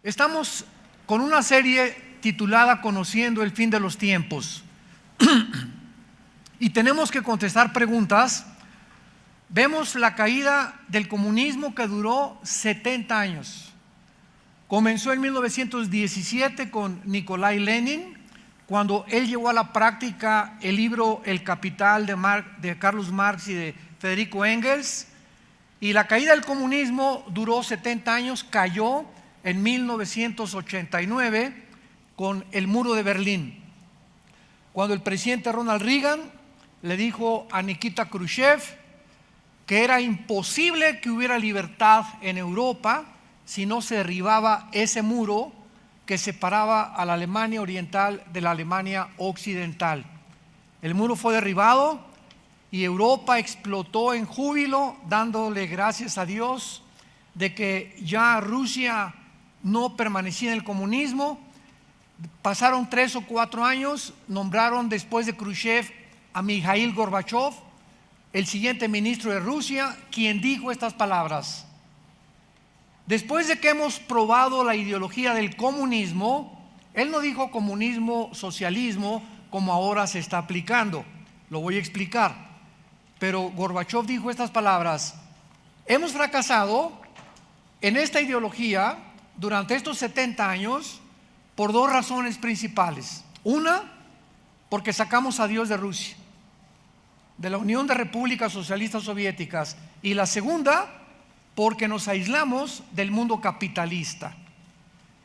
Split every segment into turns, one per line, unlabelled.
Estamos con una serie titulada Conociendo el fin de los tiempos y tenemos que contestar preguntas. Vemos la caída del comunismo que duró 70 años. Comenzó en 1917 con Nikolai Lenin, cuando él llevó a la práctica el libro El Capital de Carlos Marx y de Federico Engels, y la caída del comunismo duró 70 años, cayó en 1989 con el muro de Berlín, cuando el presidente Ronald Reagan le dijo a Nikita Khrushchev que era imposible que hubiera libertad en Europa si no se derribaba ese muro que separaba a la Alemania oriental de la Alemania occidental. El muro fue derribado y Europa explotó en júbilo, dándole gracias a Dios de que ya Rusia no permanecía en el comunismo. Pasaron 3 o 4 años, nombraron después de Khrushchev a Mikhail Gorbachev, el siguiente ministro de Rusia, quien dijo estas palabras: después de que hemos probado la ideología del comunismo, él no dijo comunismo, socialismo, como ahora se está aplicando, lo voy a explicar, pero Gorbachev dijo estas palabras: hemos fracasado en esta ideología durante estos 70 años por 2 razones principales. Una, porque sacamos a Dios de Rusia, de la Unión de Repúblicas Socialistas Soviéticas, y la segunda, porque nos aislamos del mundo capitalista.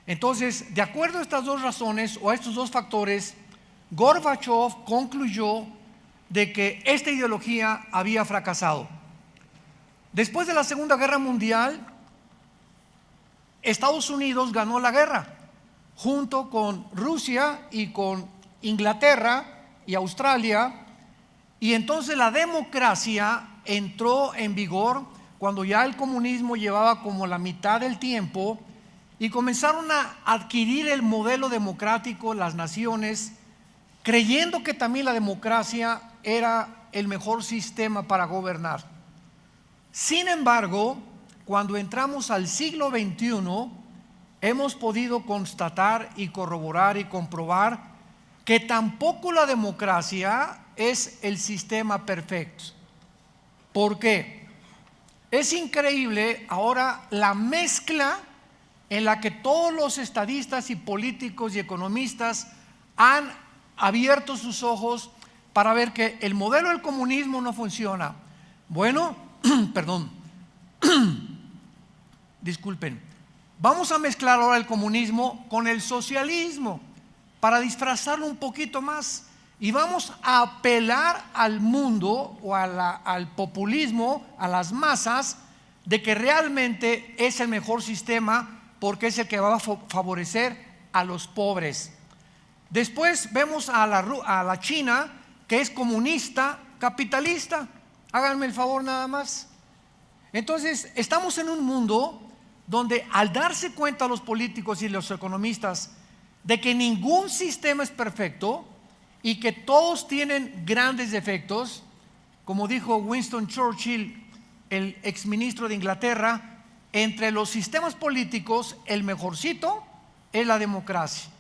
Entonces, de acuerdo a estas 2 razones o a estos 2 factores, Gorbachev concluyó de que esta ideología había fracasado. Después de la Segunda Guerra Mundial, Estados Unidos ganó la guerra junto con Rusia y con Inglaterra y Australia, y entonces la democracia entró en vigor cuando ya el comunismo llevaba como la mitad del tiempo, y comenzaron a adquirir el modelo democrático las naciones, creyendo que también la democracia era el mejor sistema para gobernar. Sin embargo, cuando entramos al siglo XXI, hemos podido constatar y corroborar y comprobar que tampoco la democracia es el sistema perfecto. ¿Por qué? Es increíble ahora la mezcla en la que todos los estadistas y políticos y economistas han abierto sus ojos para ver que el modelo del comunismo no funciona. Bueno, perdón, disculpen, vamos a mezclar ahora el comunismo con el socialismo para disfrazarlo un poquito más, y vamos a apelar al mundo o al populismo, a las masas, de que realmente es el mejor sistema porque es el que va a favorecer a los pobres. Después vemos a la China, que es comunista, capitalista. Háganme el favor nada más. Entonces, estamos en un mundo donde, al darse cuenta los políticos y los economistas de que ningún sistema es perfecto y que todos tienen grandes defectos, como dijo Winston Churchill, el exministro de Inglaterra, entre los sistemas políticos el mejorcito es la democracia,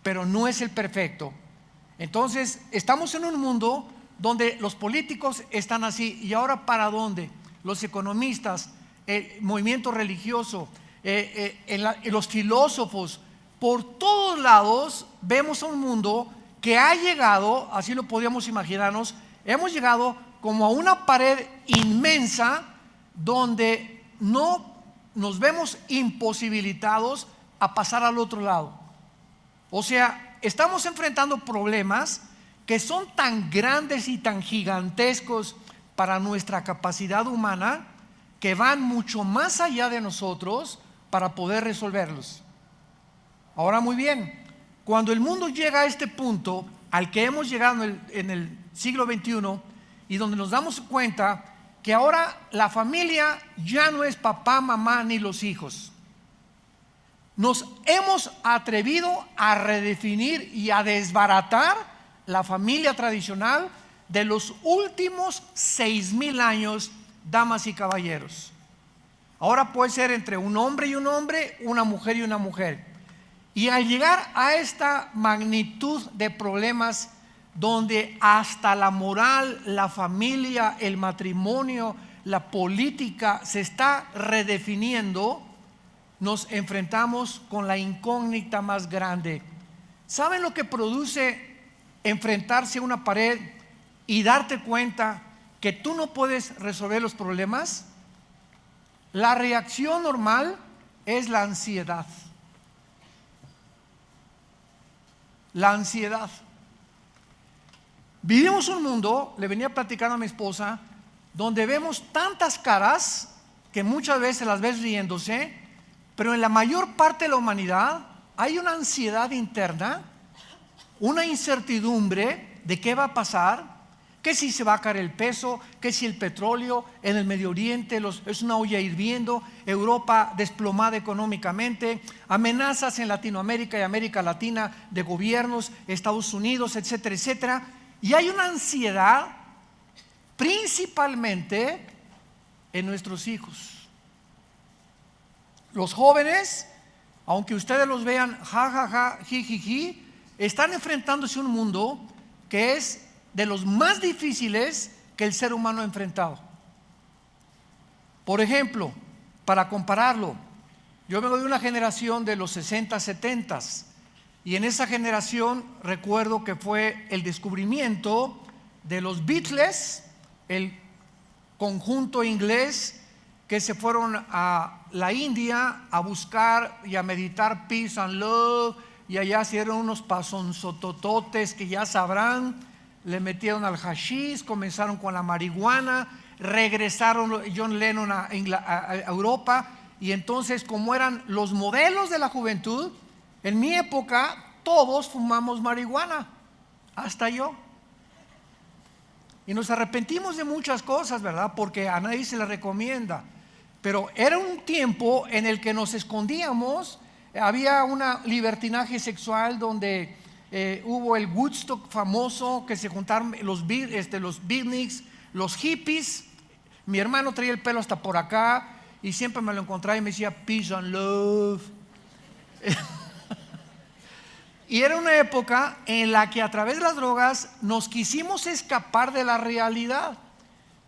pero no es el perfecto. Entonces, estamos en un mundo donde los políticos están así. ¿Y ahora para dónde? Los economistas, el movimiento religioso, los filósofos, por todos lados vemos a un mundo que ha llegado, así lo podíamos imaginarnos, hemos llegado como a una pared inmensa donde no nos vemos imposibilitados a pasar al otro lado. O sea, estamos enfrentando problemas que son tan grandes y tan gigantescos para nuestra capacidad humana, que van mucho más allá de nosotros para poder resolverlos. Ahora, muy bien, cuando el mundo llega a este punto al que hemos llegado en el siglo XXI, y donde nos damos cuenta que ahora la familia ya no es papá, mamá ni los hijos, nos hemos atrevido a redefinir y a desbaratar la familia tradicional de los últimos 6,000 años, damas y caballeros. Ahora puede ser entre un hombre y un hombre, una mujer y una mujer. Y al llegar a esta magnitud de problemas, donde hasta la moral, la familia, el matrimonio, la política se está redefiniendo, nos enfrentamos con la incógnita más grande. ¿Saben lo que produce enfrentarse a una pared y darte cuenta que tú no puedes resolver los problemas? La reacción normal es la ansiedad. La ansiedad. Vivimos un mundo, le venía platicando a mi esposa, donde vemos tantas caras que muchas veces las ves riéndose, pero en la mayor parte de la humanidad hay una ansiedad interna, una incertidumbre de qué va a pasar, que si se va a caer el peso, que si el petróleo en el Medio Oriente es una olla hirviendo, Europa desplomada económicamente, amenazas en Latinoamérica y América Latina de gobiernos, Estados Unidos, etcétera, etcétera. Y hay una ansiedad principalmente en nuestros hijos. Los jóvenes, aunque ustedes los vean ja, ja, ja, ji, ji, ji, están enfrentándose a un mundo que es de los más difíciles que el ser humano ha enfrentado. Por ejemplo, para compararlo, yo vengo de una generación de los 60, 70, y en esa generación recuerdo que fue el descubrimiento de los Beatles, el conjunto inglés que se fueron a la India a buscar y a meditar peace and love, y allá hicieron unos pasonzotototes que ya sabrán, le metieron al hashish, comenzaron con la marihuana, regresaron John Lennon a Europa, y entonces, como eran los modelos de la juventud, en mi época todos fumamos marihuana, hasta yo. Y nos arrepentimos de muchas cosas, ¿verdad? Porque a nadie se le recomienda. Pero era un tiempo en el que nos escondíamos. Había un libertinaje sexual donde hubo el Woodstock famoso, que se juntaron los beatniks, los hippies. Mi hermano traía el pelo hasta por acá y siempre me lo encontraba y me decía peace and love. Y era una época en la que a través de las drogas nos quisimos escapar de la realidad,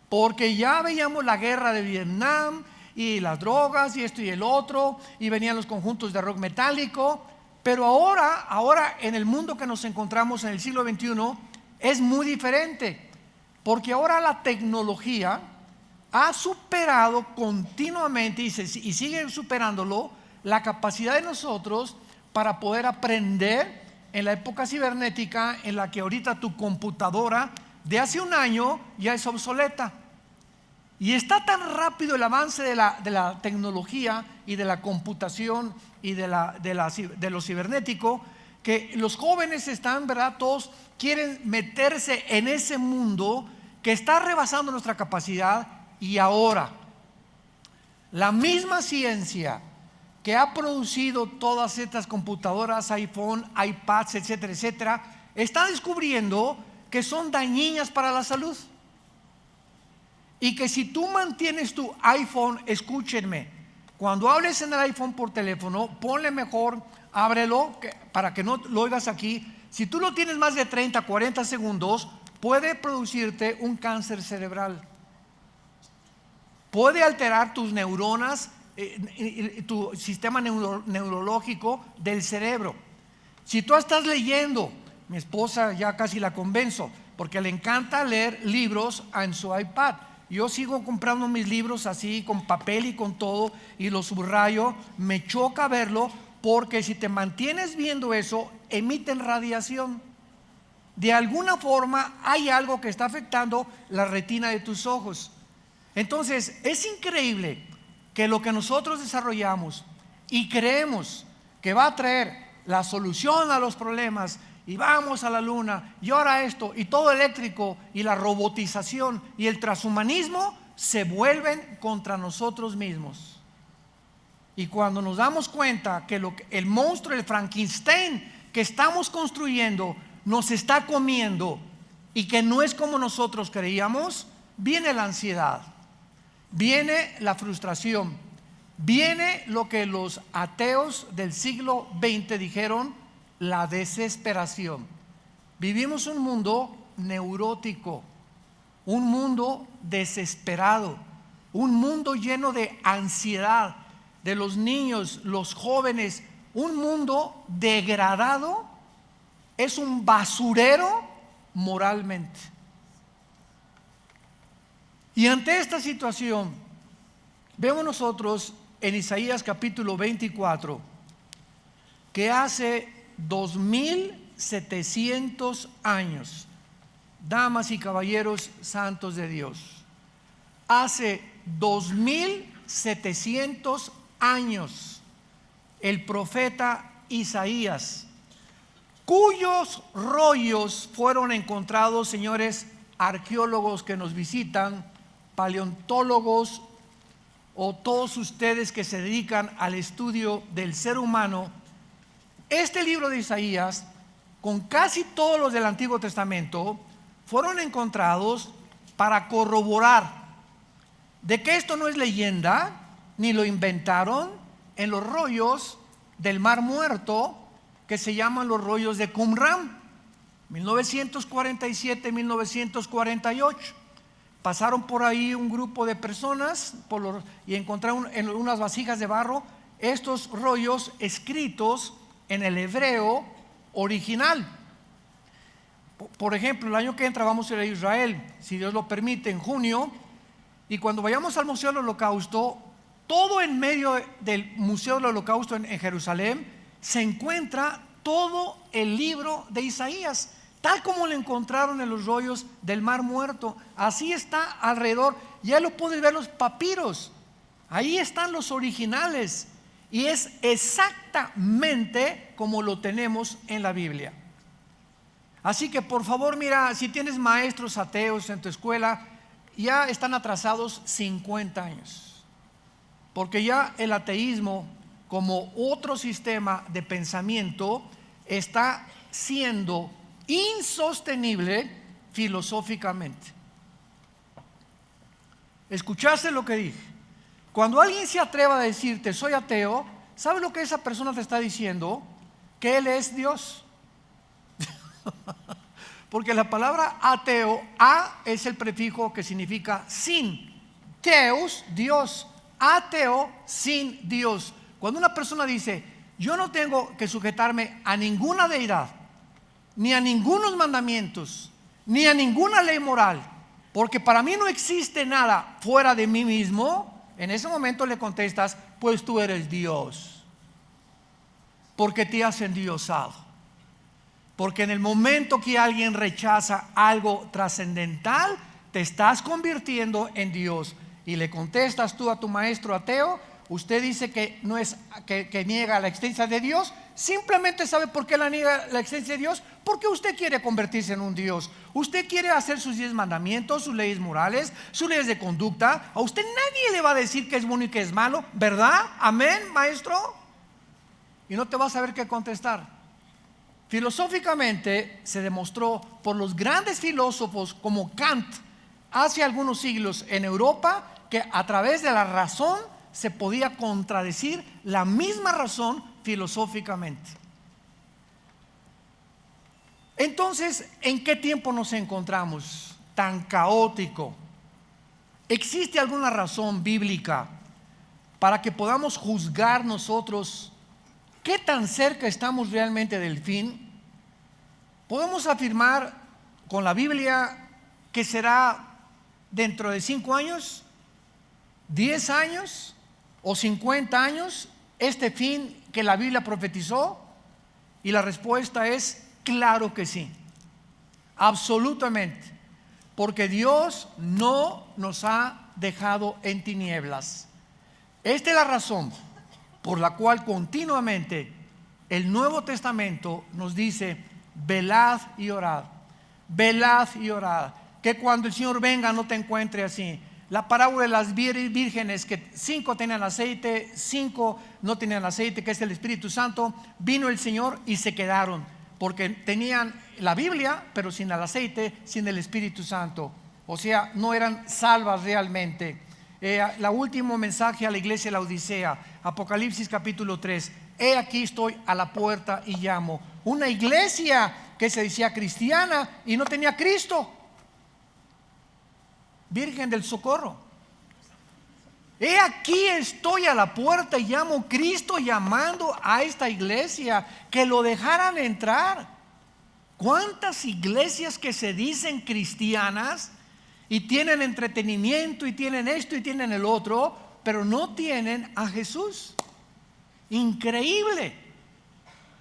porque ya veíamos la guerra de Vietnam y las drogas y esto y el otro, y venían los conjuntos de rock metálico. Pero ahora en el mundo que nos encontramos en el siglo XXI es muy diferente, porque ahora la tecnología ha superado continuamente y sigue superándolo la capacidad de nosotros para poder aprender en la época cibernética, en la que ahorita tu computadora de hace un año ya es obsoleta. Y está tan rápido el avance de la tecnología y de la computación y de lo cibernético, que los jóvenes están, ¿verdad? Todos quieren meterse en ese mundo que está rebasando nuestra capacidad. Y ahora, la misma ciencia que ha producido todas estas computadoras, iPhone, iPads, etcétera, etcétera, está descubriendo que son dañinas para la salud. Y que si tú mantienes tu iPhone, escúchenme, cuando hables en el iPhone por teléfono, ponle mejor, ábrelo para que no lo oigas aquí. Si tú lo tienes más de 30, 40 segundos, puede producirte un cáncer cerebral. Puede alterar tus neuronas, tu sistema neurológico del cerebro. Si tú estás leyendo, mi esposa ya casi la convenzo, porque le encanta leer libros en su iPad. Yo sigo comprando mis libros así con papel y con todo y los subrayo. Me choca verlo, porque si te mantienes viendo eso, emiten radiación. De alguna forma hay algo que está afectando la retina de tus ojos. Entonces es increíble que lo que nosotros desarrollamos y creemos que va a traer la solución a los problemas, y vamos a la luna, y ahora esto, y todo eléctrico, y la robotización y el transhumanismo, se vuelven contra nosotros mismos. Y cuando nos damos cuenta que el monstruo, el Frankenstein que estamos construyendo, nos está comiendo, y que no es como nosotros creíamos, viene la ansiedad, viene la frustración, viene lo que los ateos del siglo XX dijeron: la desesperación. Vivimos un mundo neurótico, un mundo desesperado, un mundo lleno de ansiedad de los niños, los jóvenes, un mundo degradado. Es un basurero moralmente. Y ante esta situación, vemos nosotros en Isaías capítulo 24 que hace 2700 años, damas y caballeros santos de Dios, hace 2700 años, el profeta Isaías, cuyos rollos fueron encontrados, señores arqueólogos que nos visitan, paleontólogos o todos ustedes que se dedican al estudio del ser humano, este libro de Isaías, con casi todos los del Antiguo Testamento, fueron encontrados para corroborar de que esto no es leyenda, ni lo inventaron, en los rollos del Mar Muerto, que se llaman los rollos de Qumran, 1947-1948. Pasaron por ahí un grupo de personas y encontraron en unas vasijas de barro estos rollos escritos en el hebreo original. Por ejemplo, el año que entra vamos a ir a Israel, si Dios lo permite, en junio, y cuando vayamos al Museo del Holocausto, todo en medio del Museo del Holocausto en Jerusalén se encuentra todo el libro de Isaías, tal como lo encontraron en los rollos del Mar Muerto. Así está alrededor. Ya lo puedes ver, los papiros, ahí están los originales, y es exactamente como lo tenemos en la Biblia. Así que por favor, mira, si tienes maestros ateos en tu escuela, ya están atrasados 50 años, porque ya el ateísmo, como otro sistema de pensamiento, está siendo insostenible filosóficamente. ¿Escuchaste lo que dije? Cuando alguien se atreva a decirte soy ateo, ¿sabes lo que esa persona te está diciendo? Que él es Dios. Porque la palabra ateo, a es el prefijo que significa sin, teos, Dios, ateo, sin Dios. Cuando una persona dice yo no tengo que sujetarme a ninguna deidad, ni a ningunos mandamientos, ni a ninguna ley moral, porque para mí no existe nada fuera de mí mismo, en ese momento le contestas: pues tú eres Dios, porque te has endiosado. Porque en el momento que alguien rechaza algo trascendental, te estás convirtiendo en Dios. Y le contestas tú a tu maestro ateo: usted dice que no es que niega la existencia de Dios. Simplemente sabe por qué la niega la existencia de Dios, porque usted quiere convertirse en un Dios. Usted quiere hacer sus 10 mandamientos, sus leyes morales, sus leyes de conducta. A usted nadie le va a decir que es bueno y que es malo, ¿verdad? Amén, maestro. Y no te vas a saber qué contestar. Filosóficamente se demostró por los grandes filósofos como Kant hace algunos siglos en Europa, que a través de la razón se podía contradecir la misma razón filosóficamente. Entonces, ¿en qué tiempo nos encontramos tan caótico? ¿Existe alguna razón bíblica para que podamos juzgar nosotros qué tan cerca estamos realmente del fin? ¿Podemos afirmar con la Biblia que será dentro de 5 años, 10 años o 50 años este fin que la Biblia profetizó? Y la respuesta es claro que sí, absolutamente, porque Dios no nos ha dejado en tinieblas. Esta es la razón por la cual continuamente el Nuevo Testamento nos dice: velad y orad, velad y orad, que cuando el Señor venga no te encuentre así. La parábola de las vírgenes, que 5 tenían aceite, 5 no tenían aceite, que es el Espíritu Santo. Vino el Señor y se quedaron, porque tenían la Biblia pero sin el aceite, sin el Espíritu Santo. O sea, no eran salvas realmente. la último mensaje a la iglesia de la Odisea, Apocalipsis capítulo 3. He aquí estoy a la puerta y llamo. Una iglesia que se decía cristiana y no tenía Cristo. Virgen del Socorro. He aquí estoy a la puerta y llamo. Cristo llamando a esta iglesia que lo dejaran entrar. ¿Cuántas iglesias que se dicen cristianas y tienen entretenimiento y tienen esto y tienen el otro, pero no tienen a Jesús? Increíble.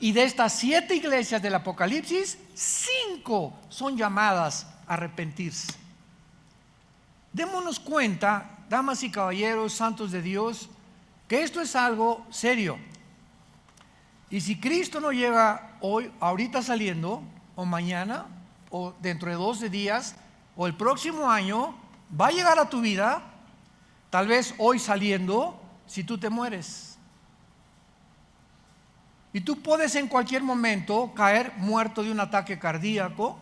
Y de estas 7 iglesias del Apocalipsis, 5 son llamadas a arrepentirse. Démonos cuenta, damas y caballeros, santos de Dios, que esto es algo serio. Y si Cristo no llega hoy, ahorita saliendo, o mañana, o dentro de 12 días, o el próximo año, va a llegar a tu vida, tal vez hoy saliendo, si tú te mueres. Y tú puedes en cualquier momento caer muerto de un ataque cardíaco,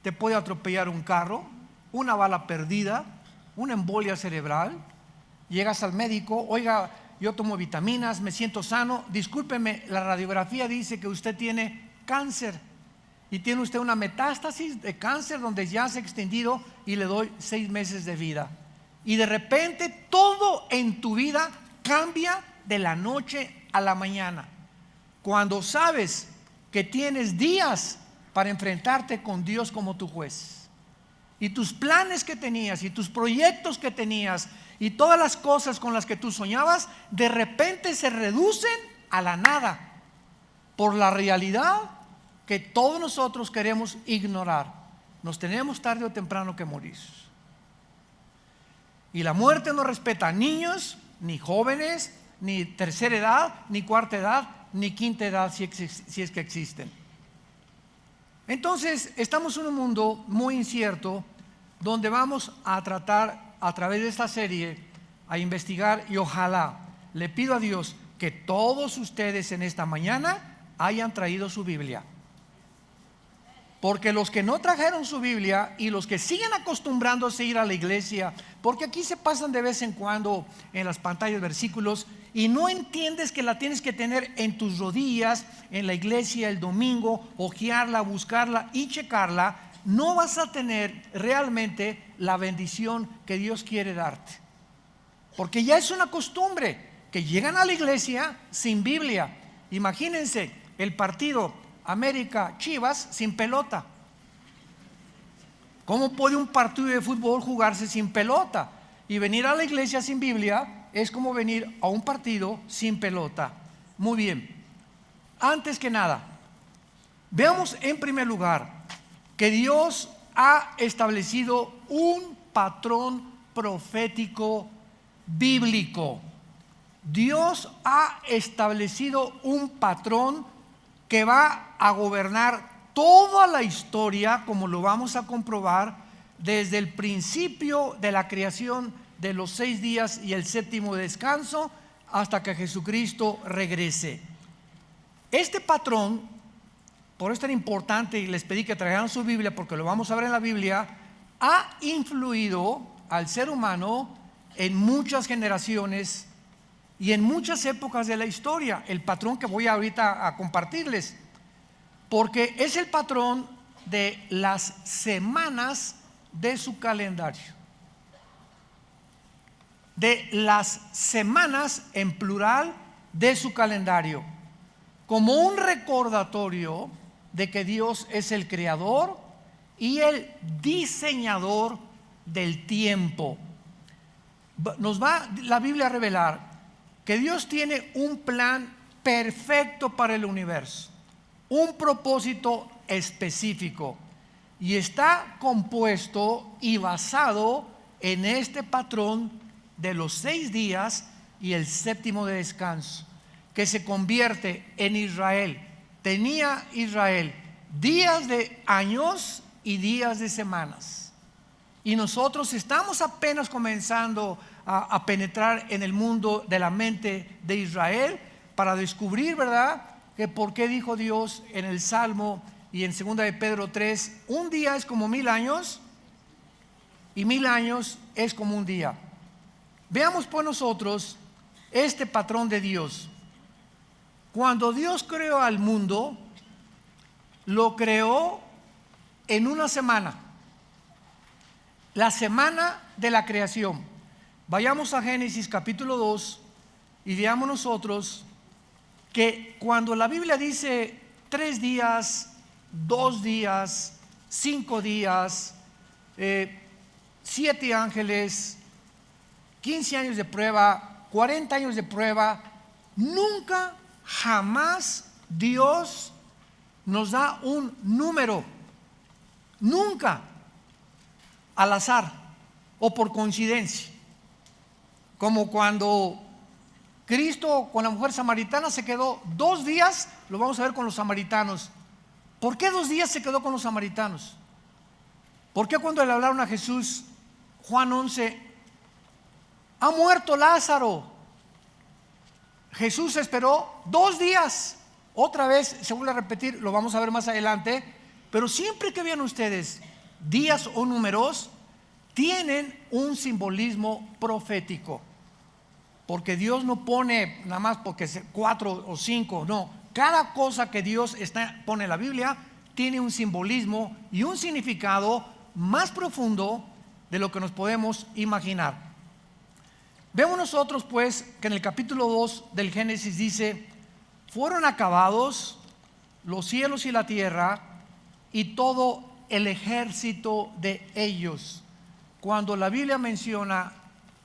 te puede atropellar un carro, una bala perdida, una embolia cerebral. Llegas al médico, oiga, yo tomo vitaminas, me siento sano, discúlpeme, la radiografía dice que usted tiene cáncer y tiene usted una metástasis de cáncer donde ya se ha extendido y le doy 6 meses de vida. Y de repente todo en tu vida cambia de la noche a la mañana. Cuando sabes que tienes días para enfrentarte con Dios como tu juez, y tus planes que tenías y tus proyectos que tenías y todas las cosas con las que tú soñabas, de repente se reducen a la nada por la realidad que todos nosotros queremos ignorar. Nos tenemos tarde o temprano que morir. Y la muerte no respeta a niños, ni jóvenes, ni tercera edad, ni cuarta edad, ni quinta edad, si es que existen. Entonces estamos en un mundo muy incierto, donde vamos a tratar a través de esta serie a investigar, y ojalá le pido a Dios que todos ustedes en esta mañana hayan traído su Biblia, porque los que no trajeron su Biblia y los que siguen acostumbrándose a ir a la iglesia, porque aquí se pasan de vez en cuando en las pantallas versículos y no entiendes que la tienes que tener en tus rodillas en la iglesia el domingo, hojearla, buscarla y checarla, no vas a tener realmente la bendición que Dios quiere darte. Porque ya es una costumbre que llegan a la iglesia sin Biblia. Imagínense el partido América Chivas sin pelota. ¿Cómo puede un partido de fútbol jugarse sin pelota? Y venir a la iglesia sin Biblia es como venir a un partido sin pelota. Muy bien. Antes que nada, veamos en primer lugar que Dios ha establecido un patrón profético bíblico. Dios ha establecido un patrón que va a gobernar toda la historia, como lo vamos a comprobar, desde el principio de la creación de los 6 días y el 7º descanso, hasta que Jesucristo regrese. Este patrón, por eso es tan importante, y les pedí que traigan su Biblia, porque lo vamos a ver en la Biblia, ha influido al ser humano en muchas generaciones y en muchas épocas de la historia. El patrón que voy ahorita a compartirles, porque es el patrón de las semanas de su calendario, de las semanas en plural de su calendario, como un recordatorio de que Dios es el creador y el diseñador del tiempo. Nos va la Biblia a revelar que Dios tiene un plan perfecto para el universo, un propósito específico, y está compuesto y basado en este patrón de los 6 días y el 7º de descanso, que se convierte en Israel. Tenía Israel días de años y días de semanas, y nosotros estamos apenas comenzando a penetrar en el mundo de la mente de Israel para descubrir, ¿verdad?, que por qué dijo Dios en el Salmo y en 2 de Pedro 3, un día es como 1000 años y 1000 años es como un día. Veamos pues nosotros este patrón de Dios. Cuando Dios creó al mundo, lo creó en una semana, la semana de la creación. Vayamos a Génesis capítulo 2 y veamos nosotros que cuando la Biblia dice 3 días, 2 días, 5 días, 7 ángeles, 15 años de prueba, 40 años de prueba, nunca, jamás Dios nos da un número, nunca al azar o por coincidencia, como cuando Cristo con la mujer samaritana se quedó 2 días, lo vamos a ver con los samaritanos. ¿Por qué 2 días se quedó con los samaritanos? ¿Por qué cuando le hablaron a Jesús, Juan 11, ha muerto Lázaro? Jesús esperó 2 días. Otra vez se vuelve a repetir, lo vamos a ver más adelante. Pero siempre que vean ustedes días o números, tienen un simbolismo profético. Porque Dios no pone nada más porque 4 o 5, no. Cada cosa que Dios pone en la Biblia tiene un simbolismo y un significado más profundo de lo que nos podemos imaginar. Vemos nosotros pues que en el capítulo 2 del Génesis dice: fueron acabados los cielos y la tierra y todo el ejército de ellos. Cuando la Biblia menciona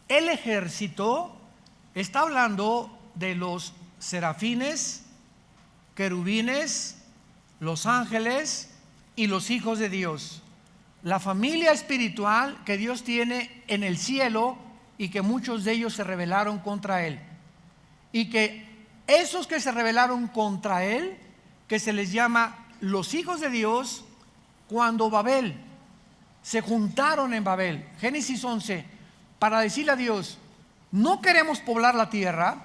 el ejército, está hablando de los serafines, querubines, los ángeles y los hijos de Dios. La familia espiritual que Dios tiene en el cielo y que muchos de ellos se rebelaron contra Él. Y que esos que se rebelaron contra Él, que se les llama los hijos de Dios, cuando Babel se juntaron en Babel, Génesis 11, para decirle a Dios: no queremos poblar la tierra,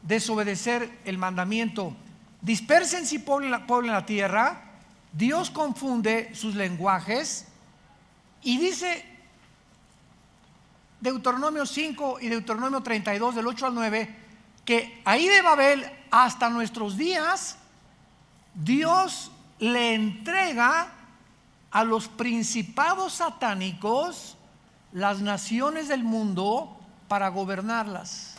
desobedecer el mandamiento, dispersen y poblen la tierra. Dios confunde sus lenguajes y dice Deuteronomio 5 y Deuteronomio 32 del 8 al 9 que ahí de Babel hasta nuestros días Dios le entrega a los principados satánicos las naciones del mundo para gobernarlas.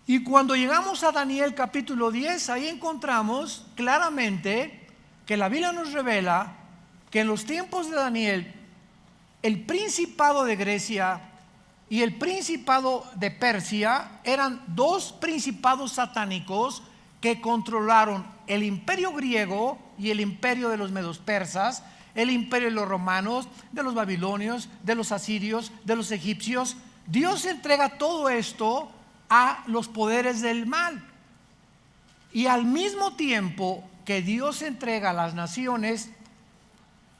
Y cuando llegamos a Daniel capítulo 10, ahí encontramos claramente que la Biblia nos revela que en los tiempos de Daniel, el principado de Grecia y el principado de Persia eran 2 principados satánicos que controlaron el imperio griego y el imperio de los medos persas, el imperio de los romanos, de los babilonios, de los asirios, de los egipcios. Dios entrega todo esto a los poderes del mal. Y al mismo tiempo que Dios entrega a las naciones,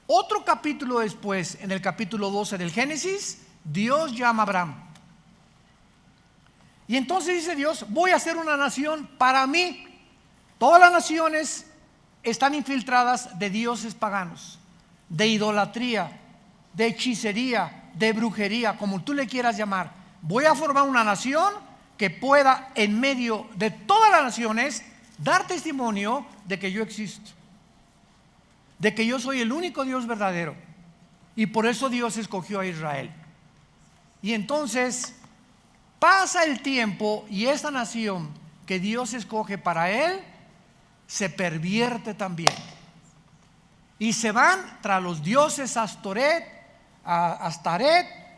otro capítulo después, en el capítulo 12 del Génesis, Dios llama a Abraham. Y entonces dice Dios: voy a hacer una nación para mí. Todas las naciones están infiltradas de dioses paganos, de idolatría, de hechicería, de brujería, como tú le quieras llamar. Voy a formar una nación que pueda en medio de todas las naciones dar testimonio de que yo existo, de que yo soy el único Dios verdadero. Y por eso Dios escogió a Israel. Y entonces pasa el tiempo y esa nación que Dios escoge para Él se pervierte también. Y se van tras los dioses Astaret,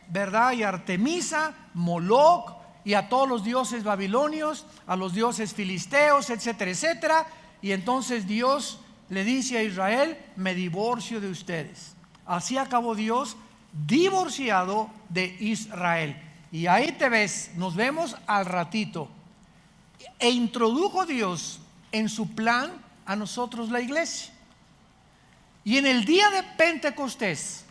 ¿verdad? Y Artemisa, Moloch, y a todos los dioses babilonios, a los dioses filisteos, etcétera, etcétera. Y entonces Dios le dice a Israel: me divorcio de ustedes. Así acabó Dios divorciado de Israel. Y ahí te ves, nos vemos al ratito. E introdujo Dios en su plan a nosotros, la iglesia. Y en el día de Pentecostés,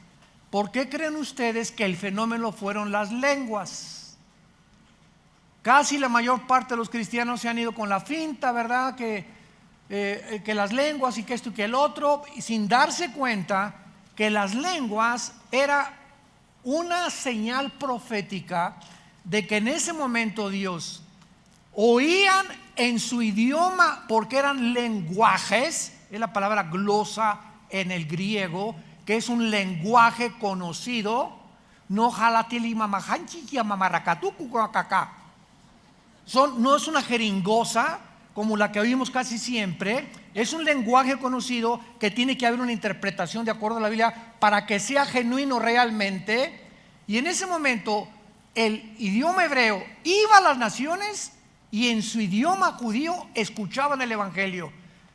¿por qué creen ustedes que el fenómeno fueron las lenguas? Casi la mayor parte de los cristianos se han ido con la finta, ¿verdad? Que las lenguas y que esto y que el otro, sin darse cuenta que las lenguas era una señal profética de que en ese momento Dios oían en su idioma, porque eran lenguajes, es la palabra glosa en el griego, que es un lenguaje conocido. No no es una jeringosa como la que oímos casi siempre. Es un lenguaje conocido que tiene que haber una interpretación de acuerdo a la Biblia para que sea genuino realmente. Y en ese momento el idioma hebreo iba a las naciones y en su idioma judío escuchaban el evangelio.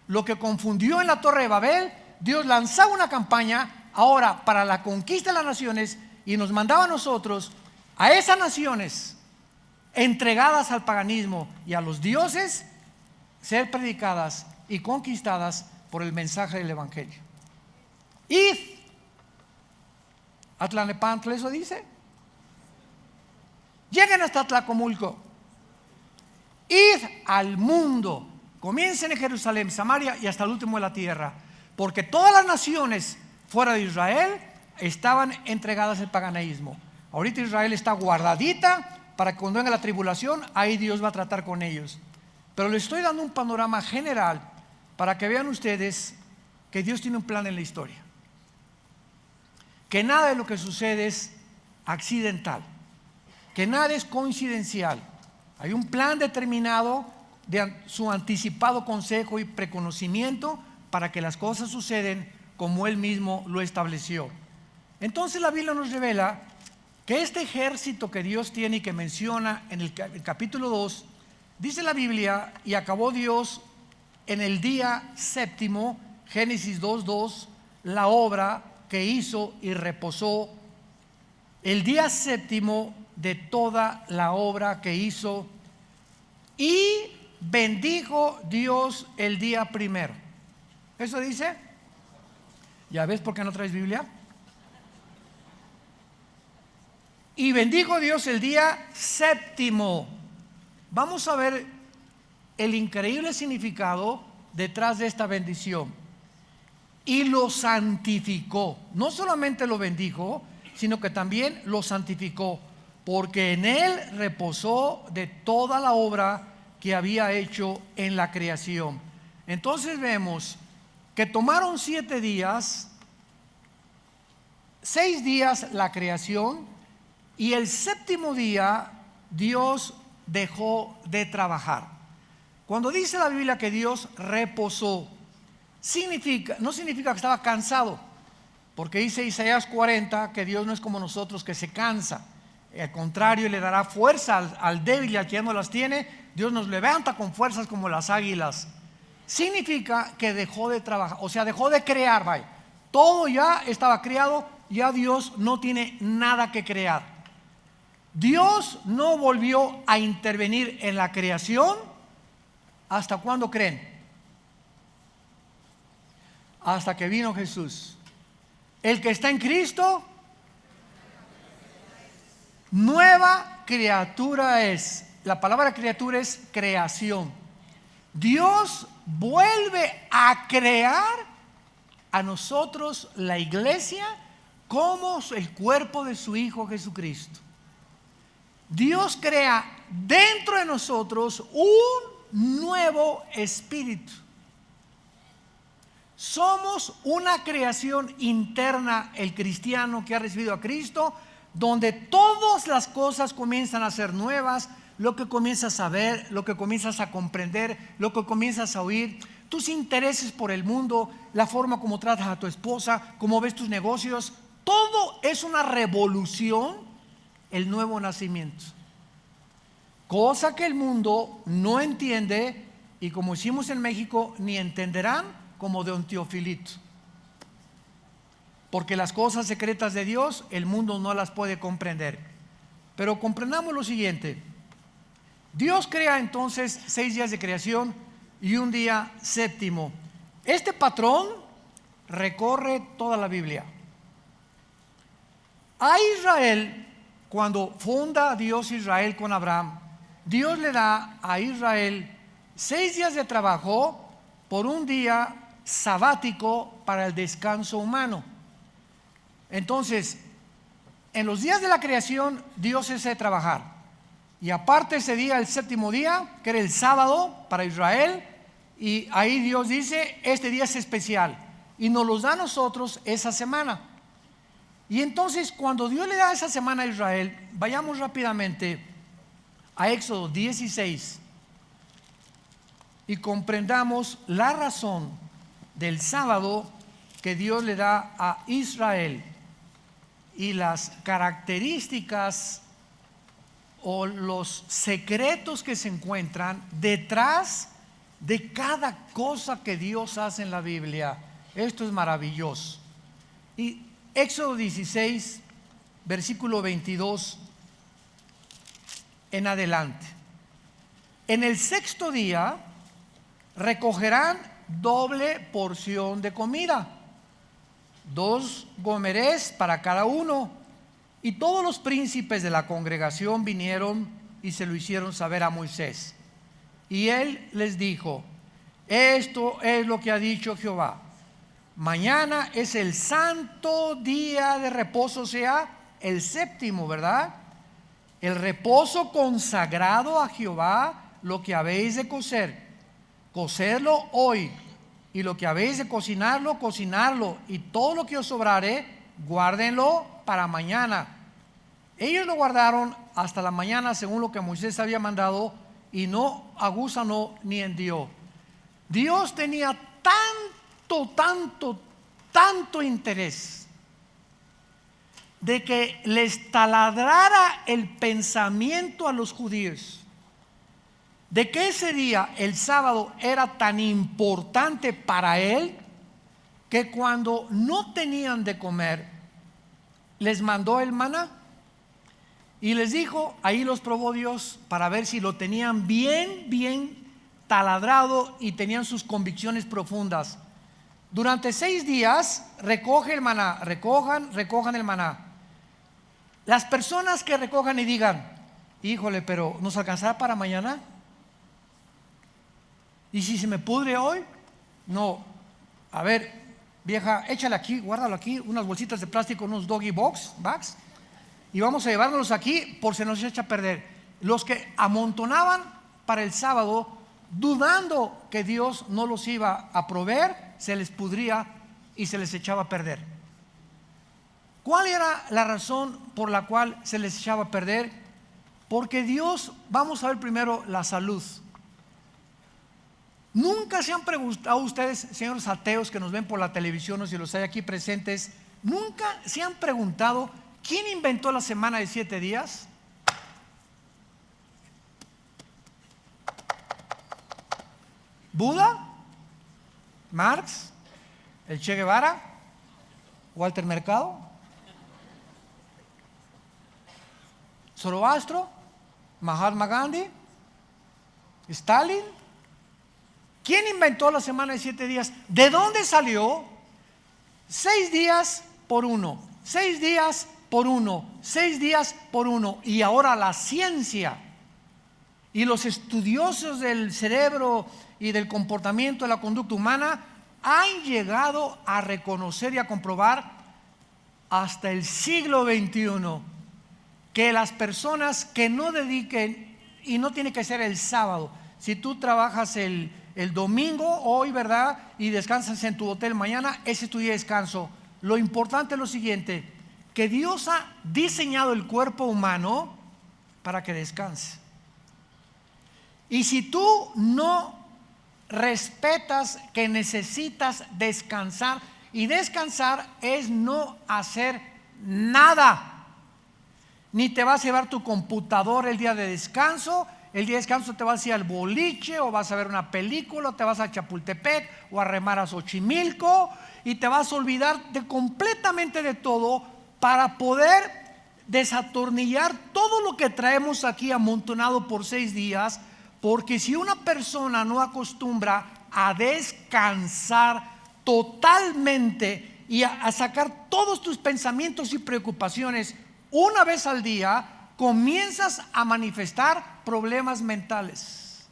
Lo que confundió en la Torre de Babel, Dios lanzaba una campaña ahora para la conquista de las naciones y nos mandaba a nosotros, a esas naciones entregadas al paganismo y a los dioses, ser predicadas y conquistadas por el mensaje del evangelio. Id a Tlalnepantla, eso dice. Lleguen hasta Tlacomulco. Id al mundo. Comiencen en Jerusalén, Samaria y hasta el último de la tierra, porque todas las naciones fuera de Israel estaban entregadas al paganismo. Ahorita Israel está guardadita para que cuando venga la tribulación, ahí Dios va a tratar con ellos. Pero les estoy dando un panorama general para que vean ustedes que Dios tiene un plan en la historia, que nada de lo que sucede es accidental, que nada es coincidencial. Hay un plan determinado de su anticipado consejo y preconocimiento para que las cosas suceden como Él mismo lo estableció. Entonces la Biblia nos revela que este ejército que Dios tiene y que menciona en el capítulo 2, dice la Biblia, y acabó Dios en el día séptimo, Génesis 2:2, la obra que hizo y reposó el día séptimo de toda la obra que hizo, y bendijo Dios el día primero. ¿Eso dice? ¿Ya ves por qué no traes Biblia? Y bendijo Dios el día séptimo. Vamos a ver el increíble significado detrás de esta bendición. Y lo santificó. No solamente lo bendijo, sino que también lo santificó, porque en él reposó de toda la obra que había hecho en la creación. Entonces vemos que tomaron 7 días, 6 días la creación, y el séptimo día Dios dejó de trabajar. Cuando dice la Biblia que Dios reposó, no significa que estaba cansado, porque dice Isaías 40 que Dios no es como nosotros, que se cansa. Al contrario, le dará fuerza al débil y al que ya no las tiene. Dios nos levanta con fuerzas como las águilas. Significa que dejó de trabajar, o sea, dejó de crear. Vaya. Todo ya estaba creado, ya Dios no tiene nada que crear. Dios no volvió a intervenir en la creación. ¿Hasta cuándo creen? Hasta que vino Jesús. El que está en Cristo, nueva criatura es. La palabra criatura es creación. Dios vuelve a crear a nosotros, la iglesia, como el cuerpo de su Hijo Jesucristo. Dios crea dentro de nosotros un nuevo espíritu. Somos una creación interna, el cristiano que ha recibido a Cristo, donde todas las cosas comienzan a ser nuevas. Lo que comienzas a ver, lo que comienzas a comprender, lo que comienzas a oír, tus intereses por el mundo, la forma como tratas a tu esposa, cómo ves tus negocios, todo es una revolución, el nuevo nacimiento. Cosa que el mundo no entiende, y como hicimos en México, ni entenderán, como de un Teofilito. Porque las cosas secretas de Dios, el mundo no las puede comprender. Pero comprendamos lo siguiente. Dios crea entonces 6 días de creación y un día séptimo. Este patrón recorre toda la Biblia. A Israel, cuando funda Dios Israel con Abraham, Dios le da a Israel 6 días de trabajo por un día sabático para el descanso humano. Entonces, en los días de la creación, Dios se hace trabajar. Y aparte ese día, el séptimo día, que era el sábado para Israel, y ahí Dios dice, este día es especial. Y nos los da a nosotros esa semana. Y entonces, cuando Dios le da esa semana a Israel, vayamos rápidamente a Éxodo 16 y comprendamos la razón del sábado que Dios le da a Israel y las características o los secretos que se encuentran detrás de cada cosa que Dios hace en la Biblia. Esto es maravilloso. Y Éxodo 16, versículo 22 en adelante. En el sexto día recogerán doble porción de comida, 2 gomerés para cada uno. Y todos los príncipes de la congregación vinieron y se lo hicieron saber a Moisés. Y él les dijo: esto es lo que ha dicho Jehová: mañana es el santo día de reposo, o sea, el séptimo, ¿verdad? El reposo consagrado a Jehová. Lo que habéis de cocedlo hoy, y lo que habéis de cocinarlo, cocinarlo, y todo lo que os sobrare, guárdenlo para mañana. Ellos lo guardaron hasta la mañana según lo que Moisés había mandado, y no aguzanó ni hendió. Dios tenía tanto interés de que les taladrara el pensamiento a los judíos de que ese día, el sábado, era tan importante para él, que cuando no tenían de comer, les mandó el maná y les dijo, ahí los probó Dios para ver si lo tenían bien taladrado y tenían sus convicciones profundas. Durante 6 días recoge el maná, recojan el maná. Las personas que recojan y digan, híjole, pero ¿nos alcanzará para mañana? ¿Y si se me pudre hoy? No. A ver, vieja, échale aquí, guárdalo aquí, unas bolsitas de plástico, unos doggy bags, y vamos a llevárnoslos aquí por si nos echa a perder. Los que amontonaban para el sábado, dudando que Dios no los iba a proveer, se les pudría y se les echaba a perder. ¿Cuál era la razón por la cual se les echaba a perder? Porque Dios, vamos a ver primero la salud. Nunca se han preguntado ustedes, señores ateos que nos ven por la televisión o si los hay aquí presentes, nunca se han preguntado quién inventó la semana de 7 días. ¿Buda? ¿Marx? ¿El Che Guevara? ¿Walter Mercado? ¿Zoroastro? ¿Mahatma Gandhi? ¿Stalin? ¿Quién inventó la semana de 7 días? ¿De dónde salió? 6 días por 1, 6 días por 1, 6 días por 1. Y ahora la ciencia y los estudiosos del cerebro y del comportamiento de la conducta humana han llegado a reconocer y a comprobar hasta el siglo XXI que las personas que no dediquen, y no tiene que ser el sábado, si tú trabajas el domingo hoy, ¿verdad? Y descansas en tu hotel mañana, ese es tu día de descanso. Lo importante es lo siguiente, que Dios ha diseñado el cuerpo humano para que descanse. Y si tú no respetas que necesitas descansar, y descansar es no hacer nada, ni te vas a llevar tu computadora el día de descanso. El día de descanso te vas a ir al boliche, o vas a ver una película, o te vas a Chapultepec, o a remar a Xochimilco, y te vas a olvidar completamente de todo para poder desatornillar todo lo que traemos aquí amontonado por 6 días. Porque si una persona no acostumbra a descansar totalmente y a sacar todos tus pensamientos y preocupaciones una vez al día, comienzas a manifestar problemas mentales.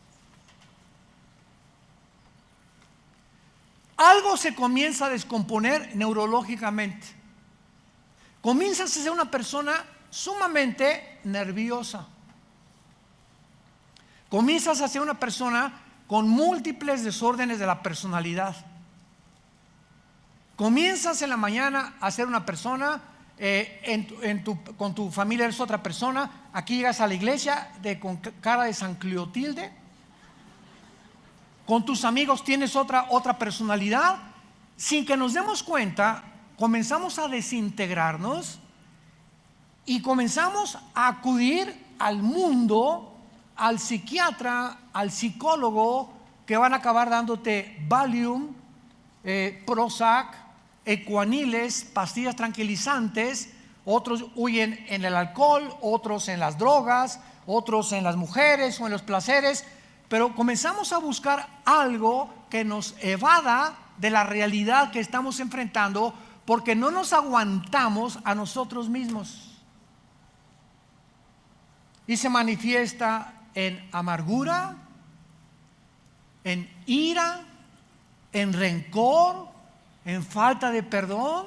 Algo se comienza a descomponer neurológicamente. comienzas a ser una persona sumamente nerviosa. Comienzas a ser una persona con múltiples desórdenes de la personalidad. Comienzas en la mañana a ser una persona, con tu familia eres otra persona. Aquí llegas a la iglesia con cara de San Cleotilde. Con tus amigos tienes otra personalidad. Sin que nos demos cuenta, comenzamos a desintegrarnos y comenzamos a acudir al mundo, al psiquiatra, al psicólogo, que van a acabar dándote Valium, Prozac, Ecuaniles, pastillas tranquilizantes. Otros huyen en el alcohol, otros en las drogas, otros en las mujeres o en los placeres. Pero comenzamos a buscar algo que nos evada de la realidad que estamos enfrentando, porque no nos aguantamos a nosotros mismos. Y se manifiesta en amargura, en ira, en rencor, en falta de perdón.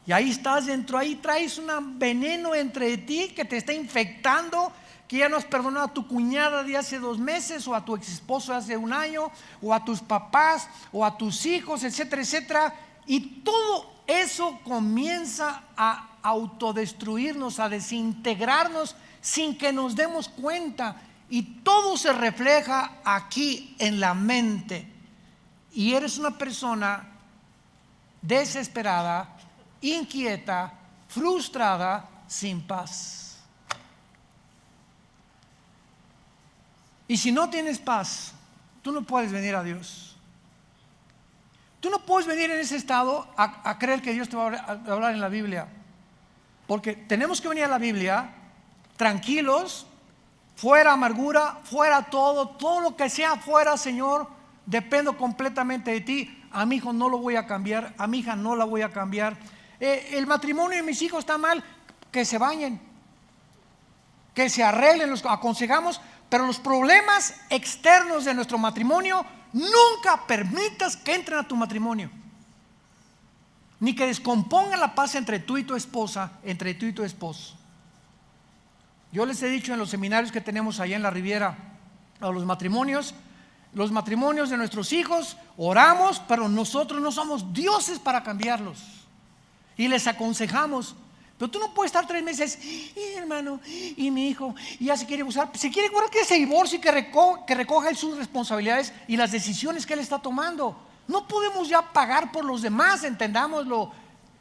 Y ahí estás dentro, ahí traes un veneno entre ti que te está infectando, que ya no has perdonado a tu cuñada de hace 2 meses, o a tu ex esposo de hace 1 año, o a tus papás, o a tus hijos, etcétera, etcétera. Y todo eso comienza a autodestruirnos, a desintegrarnos sin que nos demos cuenta. Y todo se refleja aquí en la mente. Y eres una persona desesperada, inquieta, frustrada, sin paz. Y si no tienes paz, tú no puedes venir a Dios. Tú no puedes venir en ese estado a creer que Dios te va a hablar en la Biblia. Porque tenemos que venir a la Biblia tranquilos, fuera amargura, fuera todo lo que sea fuera, Señor, dependo completamente de ti. A mi hijo no lo voy a cambiar, a mi hija no la voy a cambiar. El matrimonio de mis hijos está mal, que se bañen, que se arreglen, los aconsejamos. Pero los problemas externos de nuestro matrimonio, nunca permitas que entren a tu matrimonio, ni que descompongan la paz entre tú y tu esposa, entre tú y tu esposo. Yo les he dicho en los seminarios que tenemos allá en la Riviera a los matrimonios de nuestros hijos, oramos, pero nosotros no somos dioses para cambiarlos. Y les aconsejamos. Pero tú no puedes estar 3 meses, hermano, y mi hijo, y ya se quiere usar. Se quiere que se divorcie y que recoja sus responsabilidades y las decisiones que él está tomando. No podemos ya pagar por los demás, entendámoslo.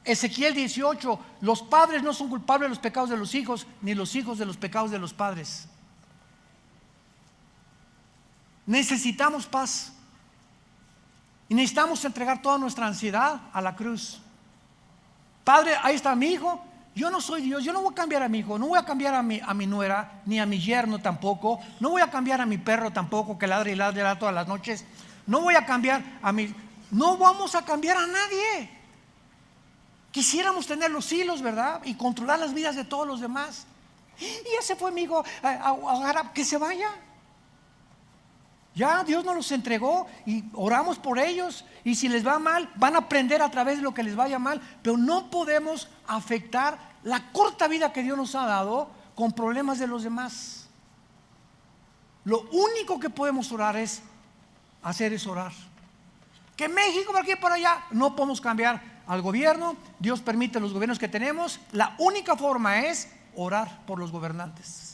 Ezequiel 18, los padres no son culpables de los pecados de los hijos, ni los hijos de los pecados de los padres. Necesitamos paz. Y necesitamos entregar toda nuestra ansiedad a la cruz. Padre, ahí está mi hijo. Yo no soy Dios, yo no voy a cambiar a mi hijo, no voy a cambiar a mi nuera, ni a mi yerno tampoco, no voy a cambiar a mi perro tampoco, que ladra y ladra todas las noches, no voy a cambiar no vamos a cambiar a nadie. Quisiéramos tener los hilos, ¿verdad? Y controlar las vidas de todos los demás. Y ya se fue mi hijo, que se vaya. Ya Dios nos los entregó y oramos por ellos, y si les va mal, van a aprender a través de lo que les vaya mal. Pero no podemos afectar la corta vida que Dios nos ha dado con problemas de los demás. Lo único que podemos orar es orar. Que México por aquí y por allá, no podemos cambiar al gobierno. Dios permite los gobiernos que tenemos. La única forma es orar por los gobernantes.